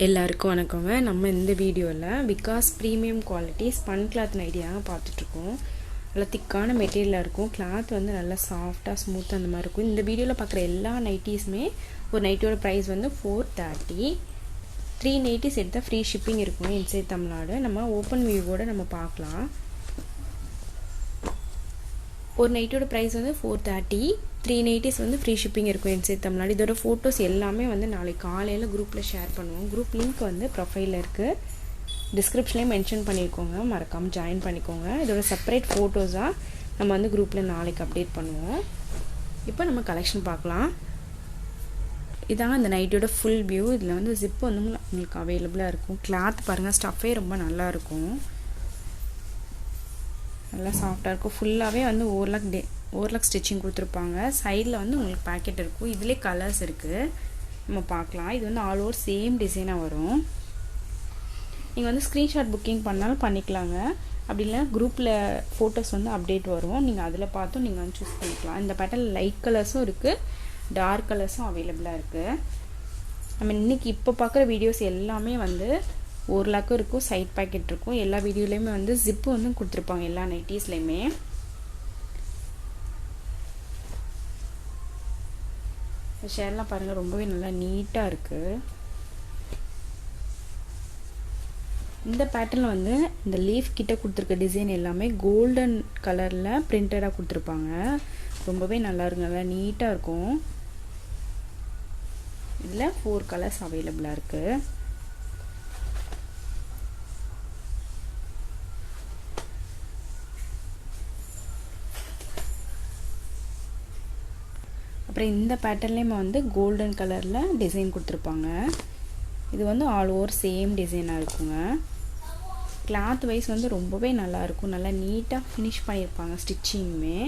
எல்லாருக்கும் வணக்கங்க. நம்ம இந்த வீடியோவில் Vikas premium quality spun cloth நைட்டியாக பார்த்துட்ருக்கோம். நல்லா திக்கான மெட்டீரியலாக இருக்கும். கிளாத் வந்து நல்லா சாஃப்டாக ஸ்மூத்தாக அந்த மாதிரி இருக்கும். இந்த வீடியோவில் பார்க்குற எல்லா நைட்டிஸுமே ஒரு நைட்டியோட ப்ரைஸ் வந்து 430. 3 நைட்டிஸ் எடுத்தால் ஃப்ரீ ஷிப்பிங் இருக்கும் இன்சைட் தமிழ்நாடு. நம்ம ஓப்பன் வியூவோடு நம்ம பார்க்கலாம். ஒரு நைட்டோட ப்ரைஸ் வந்து 430. 3 நைட்டிஸ் வந்து ஃப்ரீ ஷிப்பிங் இருக்கும் இன்சைட் தமிழ்நாடு. இதோட ஃபோட்டோஸ் எல்லாமே வந்து நாளைக்கு காலையில் குரூப்பில் ஷேர் பண்ணுவோம். குரூப் லிங்க் வந்து ப்ரொஃபைலில் இருக்குது, டிஸ்கிரிப்ஷன்லேயும் மென்ஷன் பண்ணியிருக்கோங்க, மறக்காமல் ஜாயின் பண்ணிக்கோங்க. இதோட செப்பரேட் ஃபோட்டோஸாக நம்ம வந்து குரூப்பில் நாளைக்கு அப்டேட் பண்ணுவோம். இப்போ நம்ம கலெக்ஷன் பார்க்கலாம். இதாங்க இந்த நைட்டோட ஃபுல் வியூ. இதில் வந்து ஜிப் வந்து உங்களுக்கு அவைலபிளாக இருக்கும். கிளாத் பாருங்கள், ஸ்டஃபே ரொம்ப நல்லாயிருக்கும், நல்லா சாஃப்டாக இருக்கும். ஃபுல்லாகவே வந்து ஓவர்லாக் ஸ்டிச்சிங் கொடுத்துருப்பாங்க. சைடில் வந்து உங்களுக்கு பேக்கெட் இருக்கும். இதிலே கலர்ஸ் இருக்குது, நம்ம பார்க்கலாம். இது வந்து ஆல் ஓவர் சேம் டிசைனாக வரும். நீங்கள் வந்து ஸ்க்ரீன்ஷாட் புக்கிங் பண்ணாலும் பண்ணிக்கலாங்க. அப்படி இல்லை குரூப்பில் ஃபோட்டோஸ் வந்து அப்டேட் வரும், நீங்கள் அதில் பார்த்தும் நீங்கள் வந்து சூஸ் பண்ணிக்கலாம். இந்த பேட்டர்னில் லைட் கலர்ஸும் இருக்குது, டார்க் கலர்ஸும் அவைலபிளாக இருக்குது. நம்ம இன்றைக்கி இப்போ பார்க்குற வீடியோஸ் எல்லாமே வந்து ஓவர்லாக்கும் இருக்கும், சைட் பேக்கெட் இருக்கும். எல்லா வீடியோலையுமே வந்து ஜிப்பு வந்து கொடுத்துருப்பாங்க எல்லா நைட்டிஸ்லையுமே. ஷேர்லாம் பாருங்கள், ரொம்பவே நல்லா நீட்டாக இருக்குது. இந்த பேட்டர்னில் வந்து இந்த லீஃப் கிட்ட கொடுத்துருக்க டிசைன் எல்லாமே கோல்டன் கலரில் பிரிண்டடாக கொடுத்துருப்பாங்க. ரொம்பவே நல்லா இருக்கும், நல்லா நீட்டாக இருக்கும். இதில் 4 கலர்ஸ் அவைலபிளாக இருக்குது. அப்புறம் இந்த பேட்டர்ன்லேயுமே வந்து கோல்டன் கலரில் டிசைன் கொடுத்துருப்பாங்க. இது வந்து ஆல் ஓவர் சேம் டிசைனாக இருக்குங்க. கிளாத் வைஸ் வந்து ரொம்பவே நல்லாயிருக்கும், நல்லா நீட்டாக ஃபினிஷ் பண்ணியிருப்பாங்க ஸ்டிச்சிங்குமே.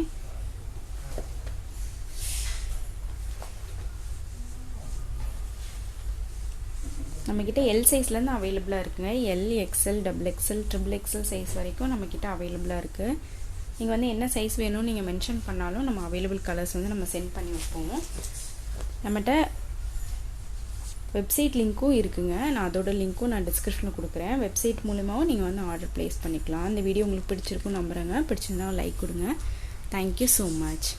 நம்மக்கிட்ட எல் சைஸ்லேருந்து அவைலபிளாக இருக்குங்க. L, XL, XXL, XXL size வரைக்கும் நம்மக்கிட்ட அவைலபிளாக இருக்குது. நீங்கள் வந்து என்ன சைஸ் வேணும்னு நீங்கள் மென்ஷன் பண்ணாலும் நம்ம அவைலபிள் கலர்ஸ் வந்து நம்ம சென்ட் பண்ணி வைப்போம். நம்மகிட்ட வெப்சைட் லிங்க்கும் இருக்குங்க, நான் அதோட லிங்க்கும் நான் டிஸ்கிரிப்ஷனில் கொடுக்குறேன். வெப்சைட் மூலமாகவும் நீங்கள் வந்து ஆர்டர் ப்ளேஸ் பண்ணிக்கலாம். இந்த வீடியோ உங்களுக்கு பிடிச்சிருக்கும் நம்புகிறேங்க. பிடிச்சிருந்தா லைக் கொடுங்க. Thank you so much.